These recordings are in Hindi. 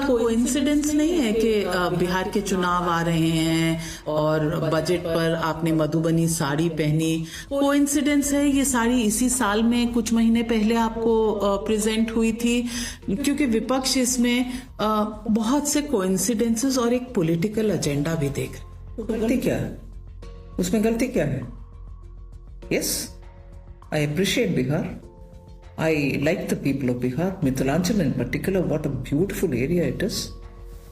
कोइंसिडेंस नहीं है कि बिहार के चुनाव आ रहे हैं और बजट पर आपने मधुबनी साड़ी पहनी। कोइंसिडेंस है ये साड़ी इसी साल में कुछ महीने पहले आपको प्रेजेंट हुई थी, क्योंकि विपक्ष इसमें बहुत से कोइंसिडेंसेस और एक पॉलिटिकल एजेंडा भी देख रहे। तो गलती क्या है उसमें? गलती क्या है? Yes, I appreciate Bihar. I like the people of Bihar, Mithilanchal in particular. What a beautiful area it is.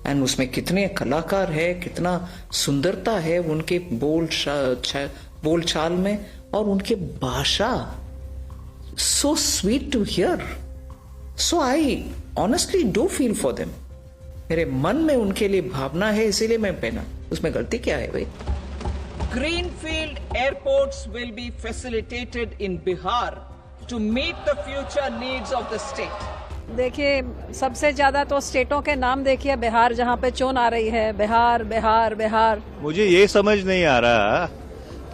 And उसमें कितने कलाकार है, कितना सुंदरता है उनके बोल चाल में और उनके भाषा. So sweet to hear. So I honestly do feel for them. मेरे मन में उनके लिए भावना है, इसीलिए मैं पहना. उसमें गलती क्या है भाई? Greenfield airports will be facilitated in Bihar to meet the future needs of the state. देखिए, सबसे ज्यादा तो स्टेटों के नाम देखिए, बिहार जहाँ पे चोन आ रही है, बिहार बिहार बिहार. मुझे ये समझ नहीं आ रहा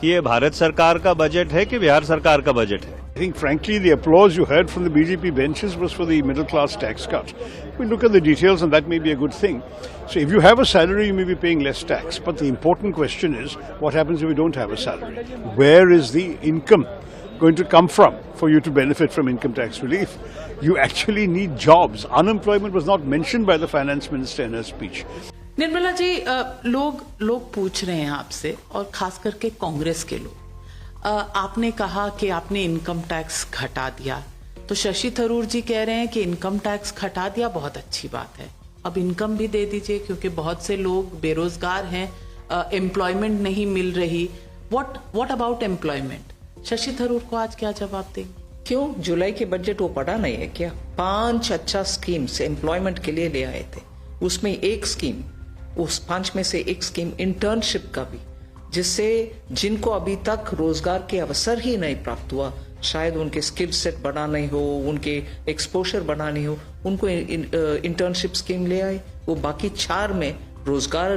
कि ये भारत सरकार का बजट है कि बिहार सरकार का बजट है. I think frankly the applause you heard from the BJP benches was for the middle class tax cut. We look at the details and that may be a good thing. So if you have a salary you may be paying less tax, but the important question is what happens if you don't have a salary? Where is the income going to come from for you to benefit from income tax relief? You actually need jobs. Unemployment was not mentioned by the finance minister in her speech. Nirmala ji, लोग पूछ रहे हैं आपसे, और खास करके कांग्रेस के लोग. आपने कहा कि आपने इनकम टैक्स घटा दिया, तो शशि थरूर जी कह रहे हैं कि इनकम टैक्स घटा दिया, बहुत अच्छी बात है, अब इनकम भी दे दीजिए, क्योंकि बहुत से लोग बेरोजगार हैं, एम्प्लॉयमेंट नहीं मिल रही. What about employment? Shashi Tharoor को आज क्या जवाब देंगे? क्यों जुलाई के बजट वो पढ़ा नहीं है क्या? 5 अच्छा स्कीम्स एम्प्लॉयमेंट के लिए ले आए थे. उसमें एक स्कीम, उस 5 में से एक स्कीम इंटर्नशिप का भी, जिससे जिनको अभी तक रोजगार के अवसर ही नहीं प्राप्त हुआ, शायद उनके स्किल सेट बढ़ाने हो, उनके एक्सपोजर बढ़ानी हो, उनको इंटर्नशिप स्कीम ले आए. वो बाकी 4 में रोजगार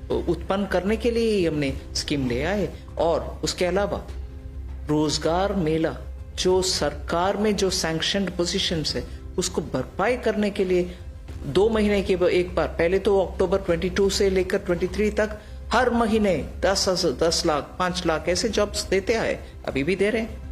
उत्पन्न करने के लिए ही हमने स्कीम ले आए. और उसके अलावा रोजगार मेला, जो सरकार में जो सैंक्शनड पोजीशंस है, उसको भरपाई करने के लिए 2 महीने के एक बार, पहले तो अक्टूबर 22 से लेकर 23 तक हर महीने 10 लाख 5 लाख ऐसे जॉब्स देते आए, अभी भी दे रहे हैं.